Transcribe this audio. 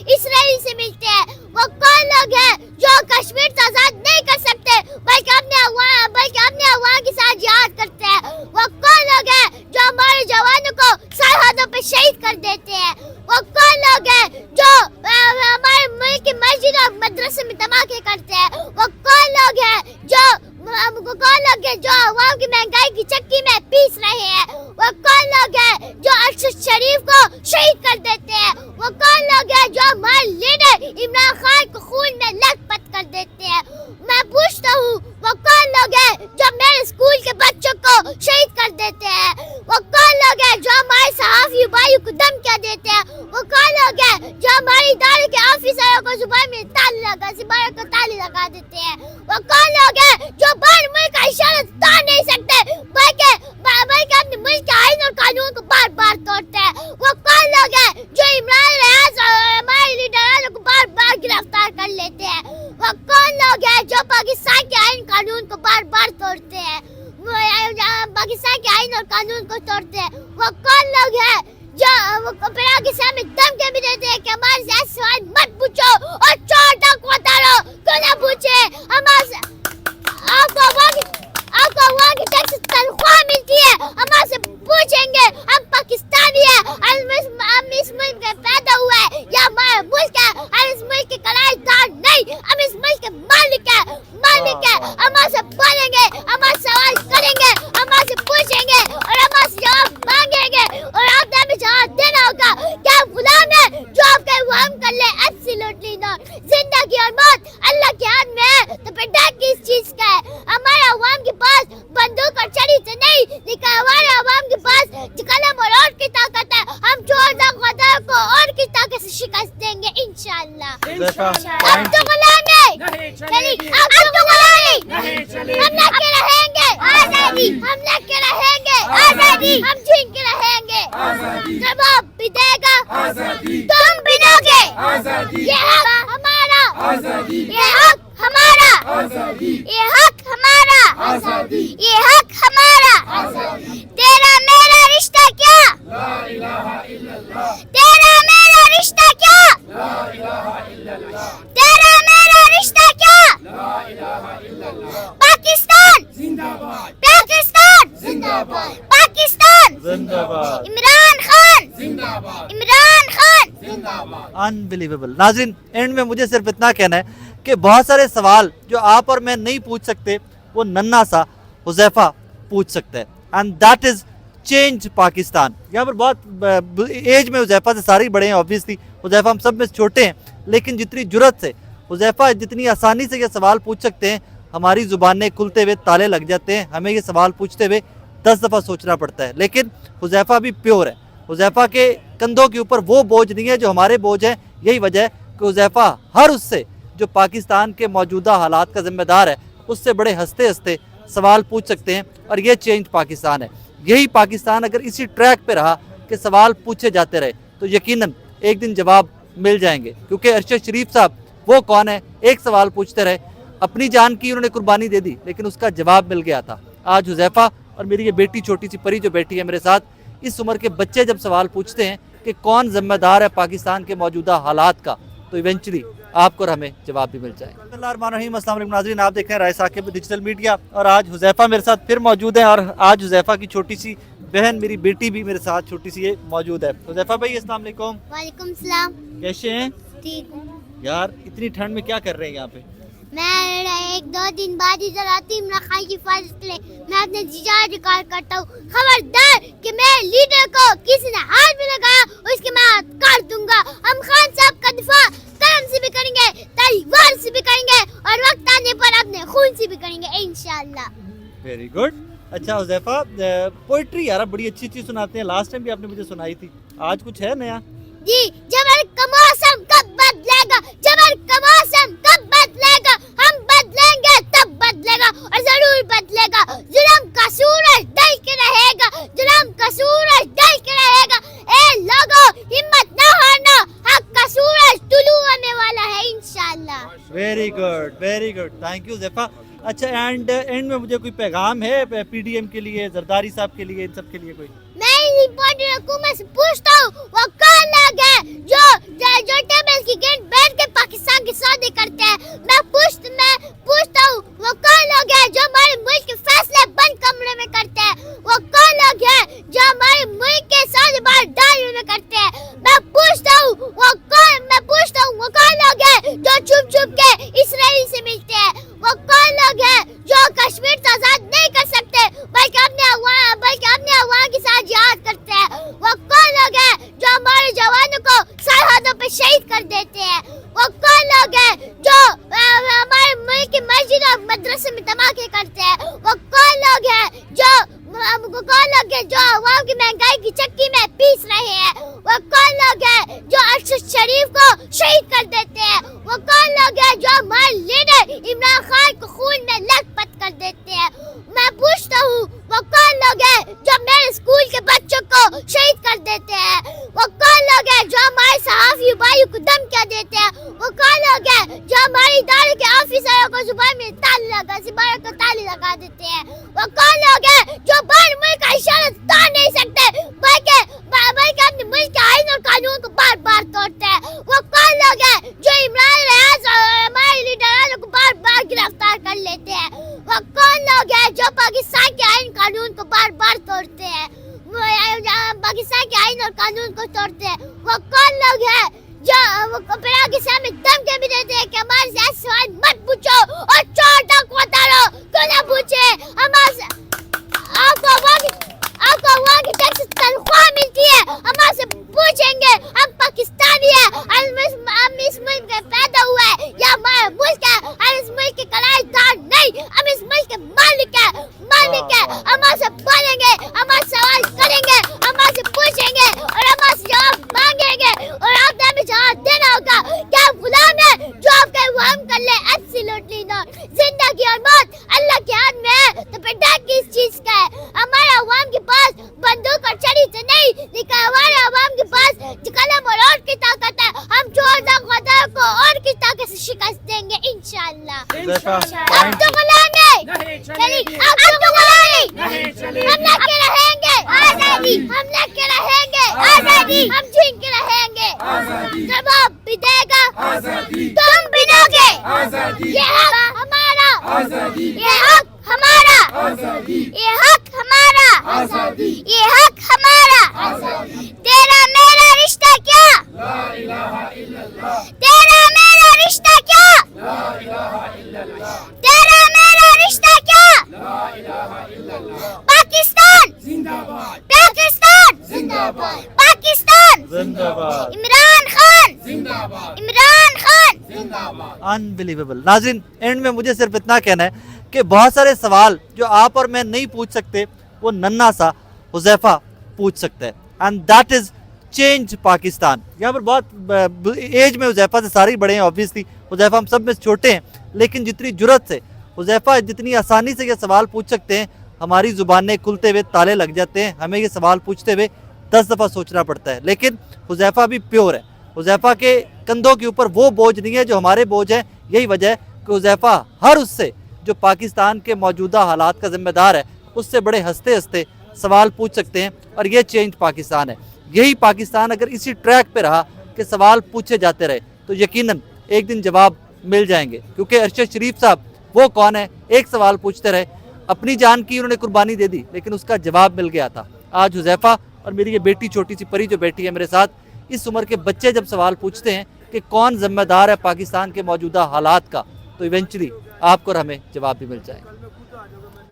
Israel से मिलते हैं? वो कौन लोग हैं जो कश्मीर को आजाद नहीं कर सकते बल्कि अपने अवाम के साथ जिहाद करते हैं? वो कौन लोग हैं जो हमारे जवानों को सरहदों पे शहीद कर देते हैं? वो कौन लोग हैं जो हमारे मुल्क की मस्जिद और मदरसे में धमाके करते हैं? वो कौन लोग हैं जो अवाम की महंगाई की चक्की में पीस रहे हैं? वो कौन लोग हैं जो अरशद शरीफ को शहीद कर देते हैं? वो कौन लोग हैं जो हमारे लीडर इमरान खान को खून में लथपथ कर देते हैं? मैं पूछता हूँ, वो कौन लोग हैं जो मेरे स्कूल के बच्चों को शहीद कर देते हैं? वो कौन लोग हैं जो हमारे सहाफी भाइयों को धमकियां देते हैं? वो कौन लोग हैं जो हमारे इदारे के ऑफिसरों को सिपाही को ताले लगा देते हैं? वो कौन लोग हैं जो बाहर मुल्क का इशारा तोड़ नहीं सकते बल्कि अपने मुल्क के आईन और कानून को बार बार तोड़ते हैं? वो कौन लोग हैं जो इमरान रियाज और हमारे लीडरों को बार बार गिरफ्तार कर लेते हैं? वो कौन लोग हैं जो पाकिस्तान के आईन कानून को बार बार तोड़ते हैं? पाकिस्तान के आईन और कानून को तोड़ते हैं? वो कौन लोग हैं जो पाकिस्तान में धमकी भी देते हैं कि हमारे से सवाल मत पूछो और चोर तक उतारो? क्यों ना पूछे? आपको वहाँ की टैक्स तनख्वाह मिलती है, हमसे पूछेंगे? हम पाकिस्तानी है, हम इस मुल्क में पैदा हुए हैं, या हमारा मुल्क है, हम इस मुल्क के किराएदार नहीं, हम इस मुल्क के मालिक है। हमसे बोलेंगे, हमसे सवाल करेंगे, हमसे पूछेंगे और हमसे जवाब मांगेंगे और आपने हमें जवाब देना होगा। क्या गुलाम है जो आपके वो हम कर ले? Absolutely not. जिंदगी और मौत अल्लाह के हाथ में है, तो फिर डर किस चीज का है? हमारे अवाम के पास बंदूक और छड़ी से नहीं, लेकिन हमारे अवाम के पास कलम और की ताकत है। हम चोर दागदार को और की ताकत से शिकस्त देंगे इंशाअल्लाह। अब तो गुलाम है, अब तो गुलाम है। हम लड़के रहेंगे आजादी, हम लड़के रहेंगे आजादी, हम छीन के रहेंगे। जवाब भी देगा तुम भी दोगे। ये हक हमारा, ये हक हमारा, ये हक हमारा, ये हक हमारा। तेरा मेरा रिश्ता क्या? तेरा मेरा रिश्ता क्या? तेरा मेरा रिश्ता क्या? पाकिस्तान जिंदाबाद, पाकिस्तान जिंदाबाद, पाकिस्तान जिंदाबाद, इमरान खान जिंदाबाद, इमरान खान जिंदाबाद। अनबिलीवेबल। नाज़रीन, एंड में मुझे सिर्फ इतना कहना है कि बहुत सारे सवाल जो आप और मैं नहीं पूछ सकते वो नन्हा सा हुज़ैफा पूछ सकता है, and that is change Pakistan. यहाँ पर बहुत एज में हुज़ैफा से सारे ही बड़े हैं, ऑब्वियसली हुज़ैफा हम सब में छोटे हैं, लेकिन जितनी जुर्रत से हुज़ैफा जितनी आसानी से ये सवाल पूछ सकते हैं, हमारी ज़ुबानें खुलते हुए ताले लग जाते हैं। हमें ये सवाल पूछते हुए 10 दफ़ा सोचना पड़ता है, लेकिन हुज़ैफा भी प्योर है। हुज़ैफा के कंधों के ऊपर वो बोझ नहीं है जो हमारे बोझ हैं। यही वजह है कि हुज़ैफा हर उससे जो पाकिस्तान के मौजूदा हालात का जिम्मेदार है उससे बड़े हंसते हंसते सवाल पूछ सकते हैं, और ये चेंज पाकिस्तान है। यही पाकिस्तान अगर इसी ट्रैक पे रहा कि सवाल पूछे जाते रहे तो यकीनन एक दिन जवाब मिल जाएंगे, क्योंकि अरशद शरीफ साहब वो कौन है? एक सवाल पूछते रहे, अपनी जान की उन्होंने कुर्बानी दे दी, लेकिन उसका जवाब मिल गया था। आज हुज़ैफा और मेरी ये बेटी, छोटी सी परी जो बैठी है मेरे साथ, इस उम्र के बच्चे जब सवाल पूछते हैं कि कौन जिम्मेदार है पाकिस्तान के मौजूदा हालात का, तो इवेंचुअली आपको और हमें जवाब भी मिल जाएगा। बिस्मिल्लाहिर्रहमानिर्रहीम, अस्सलाम वालेकुम नाज़रीन, आप देख रहे हैं राय साकिब डिजिटल मीडिया, और आज हुज़ैफा मेरे साथ फिर मौजूद है, और आज हुज़ैफा की छोटी सी बहन, मेरी बेटी भी मेरे साथ छोटी सी ये मौजूद है। हुज़ैफा भाई अस्सलाम वालेकुम। वालेकुम सलाम। कैसे हैं? ठीक हूँ यार इतनी ठंड में क्या कर रहे हैं यहाँ पे? मैं 1-2 दिन बाद इधर आती हूँ इमरान खान की हिफाजत के लिए। मैं अपने जीजा रिकॉर्ड करता हूँ, खबरदार कि मैं लीडर को किसी ने हाथ में लगाया उसके मैं काट दूंगा। हम खान साहब का दिफा कलम से भी करेंगे, तलवार से भी करेंगे, और वक्त आने पर अपने खून से भी करेंगे इंशाअल्लाह। Very good. अच्छा हुज़ैफा, पोइट्री यार बड़ी अच्छी चीज सुनाते हैं, लास्ट टाइम भी आपने मुझे सुनाई थी, आज कुछ है नया? जी, जबर का मौसम कब बदलेगा, जबर का मौसम कब बदलेगा, हम बदलेंगे तब बदलेगा और जरूर बदलेगा। जुल्म का सूरज ढल के रहेगा, जुल्म का सूरज ढल के रहेगा। ए लोगों, हिम्मत न हारना, हक का सूरज तुलू होने वाला है इंशाअल्लाह। Very good, thank you Huzaifa. अच्छा, एंड में मुझे कोई पैगाम है पीडीएम के लिए, जरदारी साहब के लिए, इन सब के लिए कोई? मैं रिपोर्टर हुकूमत से पूछता हूँ, वो कौन लोग हैं जो टेबल करते हैं। मैं पूछता हूँ वो कौन लोग हैं जो हमारे मुल्क के फैसले बंद कमरे में करते हैं? वो कौन लोग हैं जो हमारे मुल्क के साथ बाहर डाल में करते हैं? मैं पूछता हूँ वो कौन लोग हैं जो छुप के इसराइल से मिलते हैं? वो कौन लोग हैं जो कश्मीर को आजाद नहीं कर सकते बल्कि अपने अवाम के साथ जिहाद करते हैं? वो कौन लोग हैं जो हमारे जवानों को सरहदों पे शहीद कर देते हैं? वो कौन लोग हैं जो हमारे मुल्क की मस्जिद और मदरसे में धमाके करते हैं? वो कौन लोग हैं जो अवाम की महंगाई की चक्की में पीस रहे हैं? वो कौन लोग हैं जो अरशद शरीफ को शहीद कर देते हैं? वो कौन लोग हैं जो हमारे लीडर इमरान खान को खून में लथपथ कर देते हैं? मैं पूछता हूँ वो कौन लोग हैं जो मेरे स्कूल के बच्चों को शहीद कर देते हैं? वो कौन लोग हैं जो हमारे सहाफी भाइयों को धमकियां देते हैं? वो कौन लोग हैं जो हमारे इदारे के ऑफिसरों को जुबान में ताली लगा देते हैं? वो कौन लोग हैं जो बाहर मुल्क का इशारा तोड़ नहीं सकते बल्कि अपने मुल्क के आईन और कानून को बार बार तोड़ते हैं? वो कौन लोग हैं जो इमरान रियाज और हमारे लीडरों को बार बार गिरफ्तार कर लेते हैं? वो कौन लोग हैं जो पाकिस्तान के आईन कानून को बार बार तोड़ते हैं? पाकिस्तान के आईन और कानून को तोड़ते हैं? वो कौन लोग हैं जो फिर के सामने धमकी भी देते हैं कि हमारे से ऐसे सवाल मत पूछो और चोर डाकू उतारो? क्यों ना पूछे? आपको वहाँ की टैक्स तनख्वाह मिलती है, हमारे से पूछेंगे? हम पाकिस्तानी है, हम इस मुल्क में पैदा हुए हैं, या हमारा मुल्क है, हम इस मुल्क के कराएदार नहीं, हम इस मुल्क के मालिक है। हमारे से बोलेंगे, हमारे सवाल करेंगे, हमारे से पूछेंगे और हमारे से जवाब मांगेंगे और आपने हमें जवाब देना होगा। क्या गुलाम है जो आप कहे वो हम कर ले? Absolutely not. जिंदगी और मौत अल्लाह के हाथ में है, तो फिर डर किस चीज का है? हमारे अवाम के पास बंदूक और छड़ी तो नहीं, लेकिन हमारे अवाम के पास कलम और की ताकत है। हम चोर डाकू को और की ताकत से शिकस्त देंगे इंशाअल्लाह। अब तो गुलाम है, अब तो गुलामी हम लेके रहेंगे आजादी, हम छीन के रहेंगे। जवाब भी देगा तुम बिनोगे। ये हक हमारा, ये हक हमारा, ये हक हमारा, ये हक हमारा। तेरा मेरा रिश्ता क्या? तेरा मेरा रिश्ता क्या? तेरा मेरा रिश्ता क्या? पाकिस्तान जिंदाबाद, पाकिस्तान जिंदाबाद, पाकिस्तान जिंदाबाद, इमरान खान जिंदाबाद, इमरान खान जिंदाबाद। अनबिलीवेबल। नाज़रीन, एंड में मुझे सिर्फ इतना कहना है कि बहुत सारे सवाल जो आप और मैं नहीं पूछ सकते वो नन्हा सा हुज़ैफा पूछ सकता है, and that is change Pakistan. यहाँ पर बहुत एज में हुज़ैफा से सारे ही बड़े हैं, ऑब्वियसली हुज़ैफा हम सब में छोटे हैं, लेकिन जितनी जुर्रत से हुज़ैफा जितनी आसानी से ये सवाल पूछ सकते हैं, हमारी ज़ुबानें खुलते हुए ताले लग जाते हैं। हमें ये सवाल पूछते हुए 10 दफ़ा सोचना पड़ता है, लेकिन हुज़ैफा भी प्योर है। हुज़ैफा के कंधों के ऊपर वो बोझ नहीं है जो हमारे बोझ है। यही वजह है कि हुज़ैफा हर उससे जो पाकिस्तान के मौजूदा हालात का ज़िम्मेदार है उससे बड़े हंसते हंसते सवाल पूछ सकते हैं, और ये चेंज पाकिस्तान है। यही पाकिस्तान अगर इसी ट्रैक पे रहा कि सवाल पूछे जाते रहे तो यकीनन एक दिन जवाब मिल जाएंगे, क्योंकि अरशद शरीफ साहब वो कौन है? एक सवाल पूछते रहे, अपनी जान की उन्होंने कुर्बानी दे दी, लेकिन उसका जवाब मिल गया था। आज हुज़ैफा और मेरी ये बेटी, छोटी सी परी जो बेटी है मेरे साथ, इस उम्र के बच्चे जब सवाल पूछते हैं कि कौन जिम्मेदार है पाकिस्तान के मौजूदा हालात का, तो इवेंचुअली आपको और हमें जवाब भी मिल जाएगा।